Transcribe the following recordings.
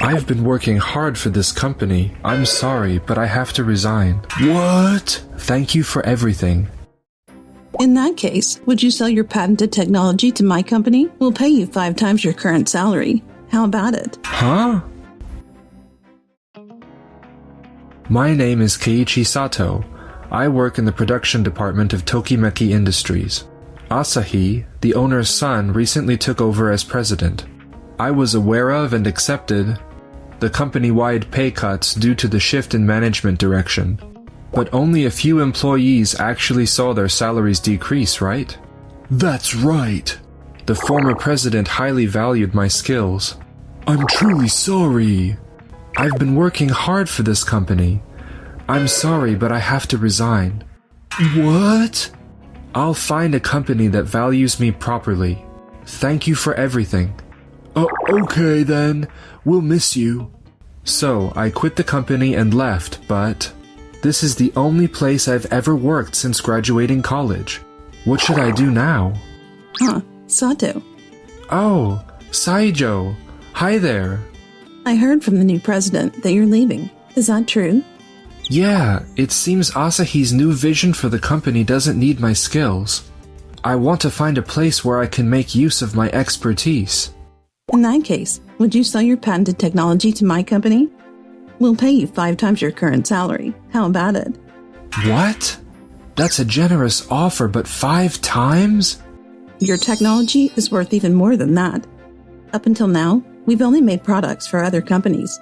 I've been working hard for this company. I'm sorry, but I have to resign. What? Thank you for everything. In that case, would you sell your patented technology to my company? We'll pay you 5 times your current salary. How about it? Huh? My name is Keiichi Sato. I work in the production department of Tokimeki Industries. Asahi, the owner's son, recently took over as president. I was aware of and accepted the company-wide pay cuts due to the shift in management direction. But only a few employees actually saw their salaries decrease, right? That's right. The former president highly valued my skills. I'm truly sorry. I've been working hard for this company. I'm sorry, but I have to resign. What? I'll find a company that values me properly. Thank you for everything. Okay then. We'll miss you. So, I quit the company and left, but this is the only place I've ever worked since graduating college. What should I do now? Sato. Oh, Saijo. Hi there. I heard from the new president that you're leaving. Is that true? Yeah, it seems Asahi's new vision for the company doesn't need my skills. I want to find a place where I can make use of my expertise. In that case, would you sell your patented technology to my company? We'll pay you 5 times your current salary. How about it? What? That's a generous offer, but 5 times? Your technology is worth even more than that. Up until now, we've only made products for other companies.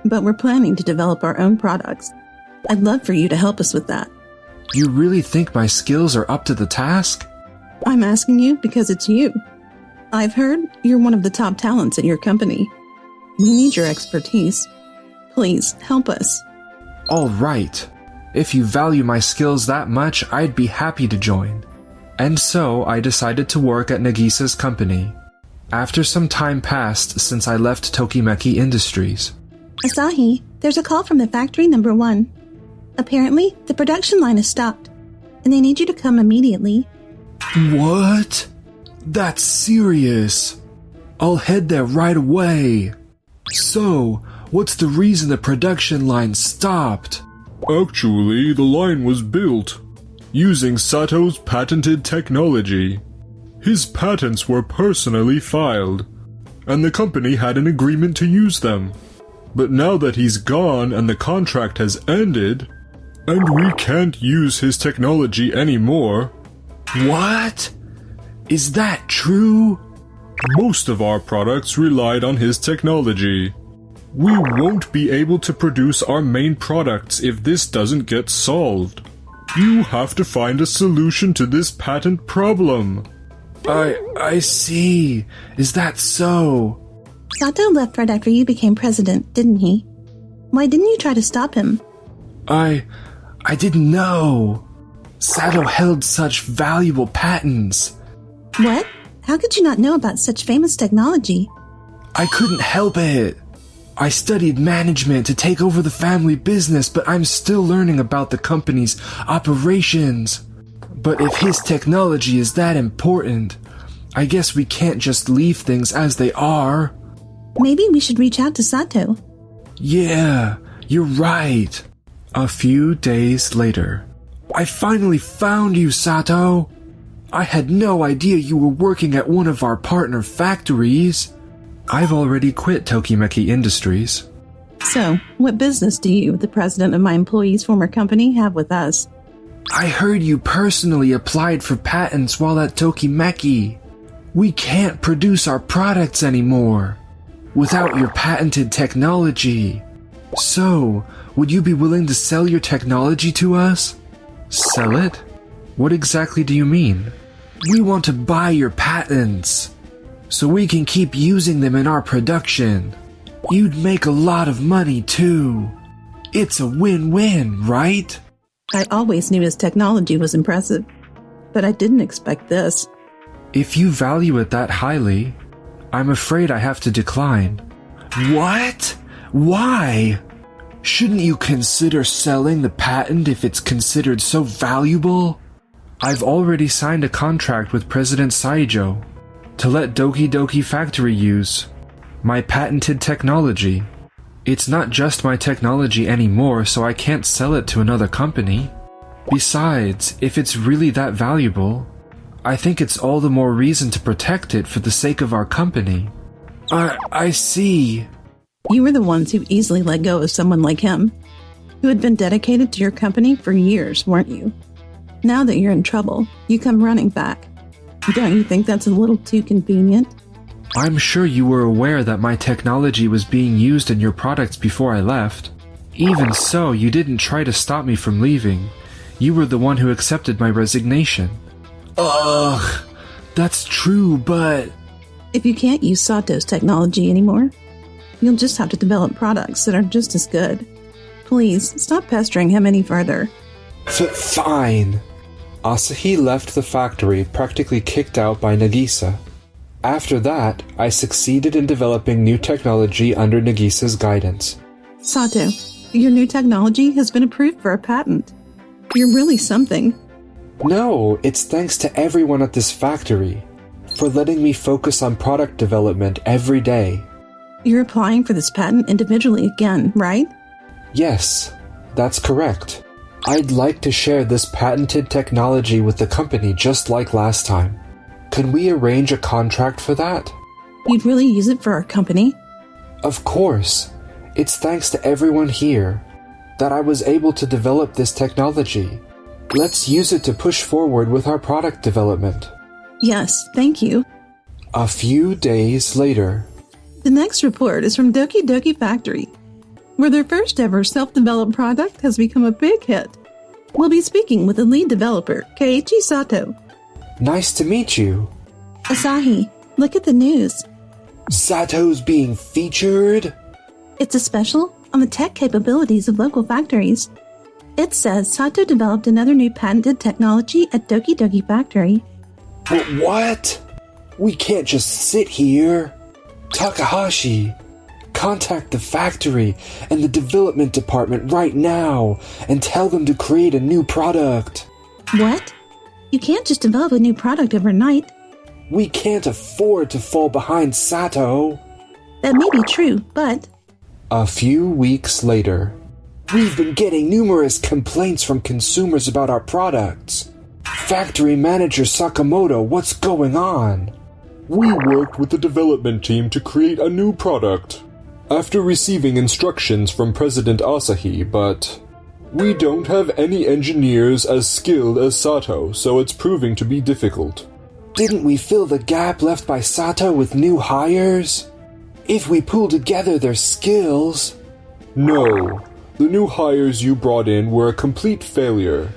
But we're planning to develop our own products. I'd love for you to help us with that. You really think my skills are up to the task? I'm asking you because it's you. I've heard you're one of the top talents at your company. We need your expertise. Please, help us. All right. If you value my skills that much, I'd be happy to join. And so, I decided to work at Nagisa's company. After some time passed since I left Tokimeki Industries. Asahi, there's a call from the factory number 1. Apparently, the production line has stopped, and they need you to come immediately. What? That's serious. I'll head there right away. So, what's the reason the production line stopped? Actually, the line was built using Sato's patented technology. His patents were personally filed, and the company had an agreement to use them. But now that he's gone and the contract has ended, and we can't use his technology anymore. What? Is that true? Most of our products relied on his technology. We won't be able to produce our main products if this doesn't get solved. You have to find a solution to this patent problem. I see. Is that so? Sato left right after you became president, didn't he? Why didn't you try to stop him? I didn't know. Sato held such valuable patents. What? How could you not know about such famous technology? I couldn't help it. I studied management to take over the family business, but I'm still learning about the company's operations. But if his technology is that important, I guess we can't just leave things as they are. Maybe we should reach out to Sato. Yeah, you're right. A few days later. I finally found you, Sato. I had no idea you were working at one of our partner factories. I've already quit Tokimeki Industries. So, what business do you, the president of my employee's former company, have with us? I heard you personally applied for patents while at Tokimeki. We can't produce our products anymore without your patented technology. So, would you be willing to sell your technology to us? Sell it? What exactly do you mean? We want to buy your patents, so we can keep using them in our production. You'd make a lot of money too. It's a win-win, right? I always knew his technology was impressive, but I didn't expect this. If you value it that highly, I'm afraid I have to decline. What? Why? Shouldn't you consider selling the patent if it's considered so valuable? I've already signed a contract with President Saijo to let Doki Doki Factory use My patented technology. It's not just my technology anymore, so I can't sell it to another company. Besides, if it's really that valuable, I think it's all the more reason to protect it for the sake of our company. I see. You were the ones who easily let go of someone like him, who had been dedicated to your company for years, weren't you? Now that you're in trouble, you come running back. Don't you think that's a little too convenient? I'm sure you were aware that my technology was being used in your products before I left. Even so, you didn't try to stop me from leaving. You were the one who accepted my resignation. Ugh, that's true, but... If you can't use Sato's technology anymore, you'll just have to develop products that are just as good. Please, stop pestering him any further. Fine. Asahi left the factory practically kicked out by Nagisa. After that, I succeeded in developing new technology under Nagisa's guidance. Sato, your new technology has been approved for a patent. You're really something. No, it's thanks to everyone at this factory for letting me focus on product development every day. You're applying for this patent individually again, right? Yes, that's correct. I'd like to share this patented technology with the company just like last time. Could we arrange a contract for that? You'd really use it for our company? Of course. It's thanks to everyone here that I was able to develop this technology. Let's use it to push forward with our product development. Yes, thank you. A few days later. The next report is from Doki Doki Factory, where their first ever self-developed product has become a big hit. We'll be speaking with the lead developer, Keiichi Sato. Nice to meet you. Asahi, look at the news. Sato's being featured? It's a special on the tech capabilities of local factories. It says Sato developed another new patented technology at Doki Doki Factory. But what? We can't just sit here. Takahashi, contact the factory and the development department right now and tell them to create a new product. What? You can't just develop a new product overnight. We can't afford to fall behind Sato. That may be true, but... A few weeks later. We've been getting numerous complaints from consumers about our products. Factory manager Sakamoto, what's going on? We worked with the development team to create a new product after receiving instructions from President Asahi, but we don't have any engineers as skilled as Sato, so it's proving to be difficult. Didn't we fill the gap left by Sato with new hires? If we pool together their skills... No, the new hires you brought in were a complete failure.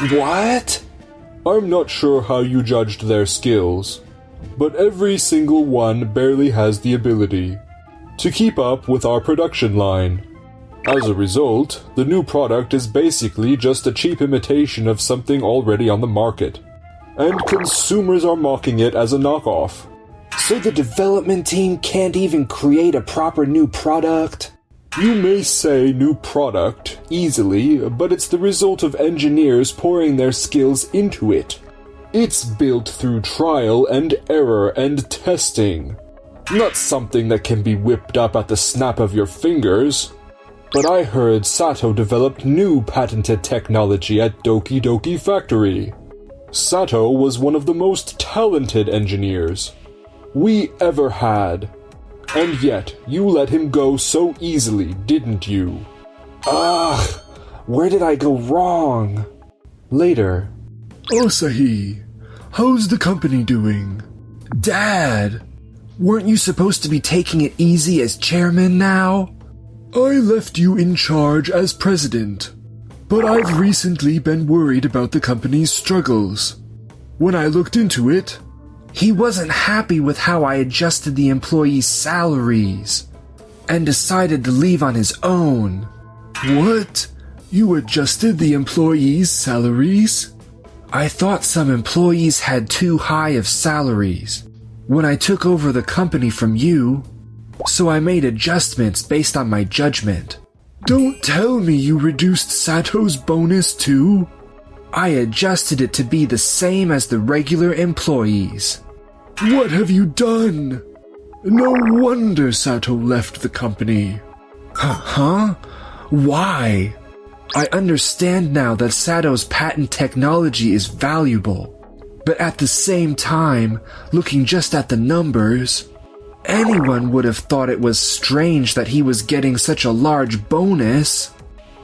What? I'm not sure how you judged their skills, but every single one barely has the ability to keep up with our production line. As a result, the new product is basically just a cheap imitation of something already on the market, and consumers are mocking it as a knockoff. So the development team can't even create a proper new product? You may say new product easily, but it's the result of engineers pouring their skills into it. It's built through trial and error and testing. Not something that can be whipped up at the snap of your fingers. But I heard Sato developed new patented technology at Doki Doki Factory. Sato was one of the most talented engineers we ever had. And yet, you let him go so easily, didn't you? Ugh, where did I go wrong? Later. Asahi, how's the company doing? Dad, weren't you supposed to be taking it easy as chairman now? I left you in charge as president, but I've recently been worried about the company's struggles. When I looked into it, he wasn't happy with how I adjusted the employees' salaries and decided to leave on his own. What? You adjusted the employees' salaries? I thought some employees had too high of salaries when I took over the company from you, so I made adjustments based on my judgment. Don't tell me you reduced Sato's bonus too? I adjusted it to be the same as the regular employees. What have you done? No wonder Sato left the company. Huh? Why? I understand now that Sato's patent technology is valuable. But at the same time, looking just at the numbers, anyone would have thought it was strange that he was getting such a large bonus.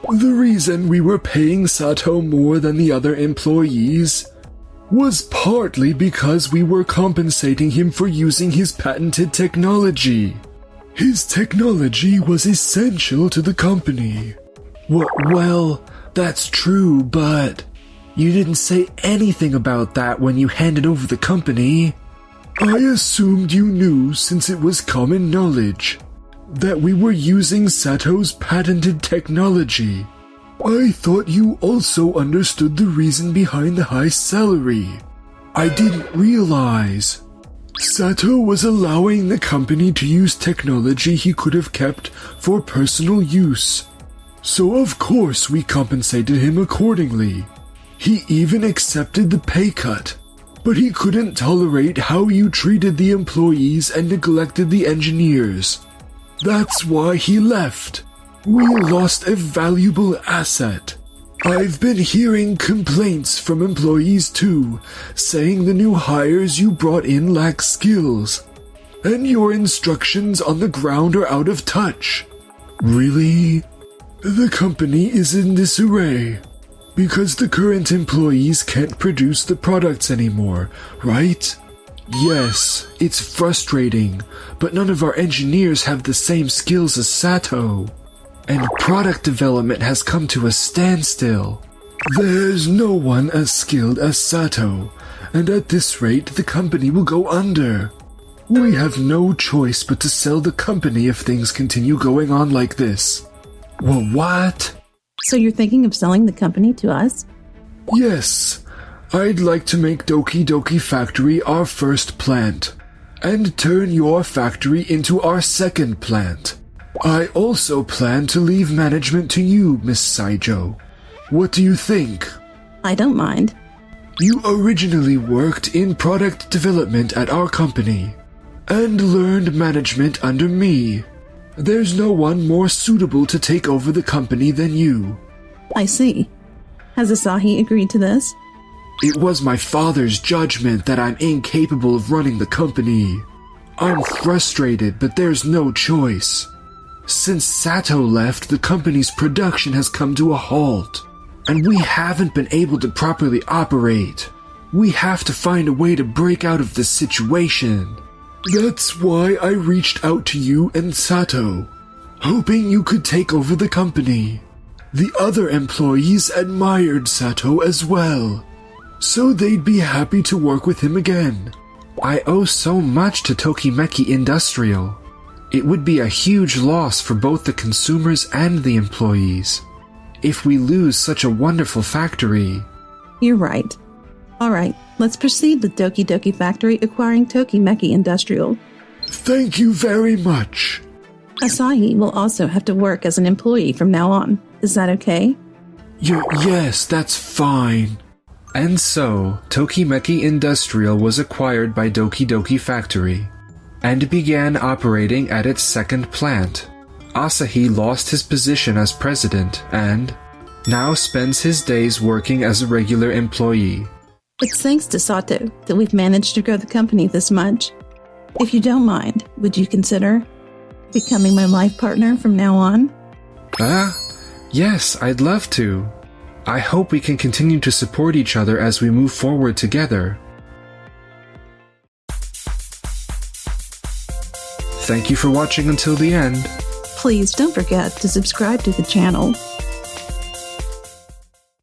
The reason we were paying Sato more than the other employees was partly because we were compensating him for using his patented technology. His technology was essential to the company. Well, that's true, but you didn't say anything about that when you handed over the company. I assumed you knew, since it was common knowledge, that we were using Sato's patented technology. I thought you also understood the reason behind the high salary. I didn't realize. Sato was allowing the company to use technology he could have kept for personal use. So of course we compensated him accordingly. He even accepted the pay cut. But he couldn't tolerate how you treated the employees and neglected the engineers. That's why he left. We lost a valuable asset. I've been hearing complaints from employees too, saying the new hires you brought in lack skills, and your instructions on the ground are out of touch. Really? The company is in disarray, because the current employees can't produce the products anymore, right? Yes, it's frustrating, but none of our engineers have the same skills as Sato. And product development has come to a standstill. There's no one as skilled as Sato, and at this rate the company will go under. We have no choice but to sell the company if things continue going on like this. Well, what? So you're thinking of selling the company to us? Yes, I'd like to make Doki Doki Factory our first plant, and turn your factory into our second plant. I also plan to leave management to you, Miss Saijo. What do you think? I don't mind. You originally worked in product development at our company, and learned management under me. There's no one more suitable to take over the company than you. I see. Has Asahi agreed to this? It was my father's judgment that I'm incapable of running the company. I'm frustrated, but there's no choice. Since Sato left, the company's production has come to a halt, and we haven't been able to properly operate. We have to find a way to break out of this situation. That's why I reached out to you and Sato, hoping you could take over the company. The other employees admired Sato as well, so they'd be happy to work with him again. I owe so much to Tokimeki Industrial. It would be a huge loss for both the consumers and the employees if we lose such a wonderful factory. You're right. All right, let's proceed with Doki Doki Factory acquiring Tokimeki Industrial. Thank you very much. Asahi will also have to work as an employee from now on. Is that okay? Yes, that's fine. And so, Tokimeki Industrial was acquired by Doki Doki Factory and began operating at its second plant. Asahi lost his position as president and now spends his days working as a regular employee. It's thanks to Sato that we've managed to grow the company this much. If you don't mind, would you consider becoming my life partner from now on? Yes, I'd love to. I hope we can continue to support each other as we move forward together. Thank you for watching until the end. Please don't forget to subscribe to the channel.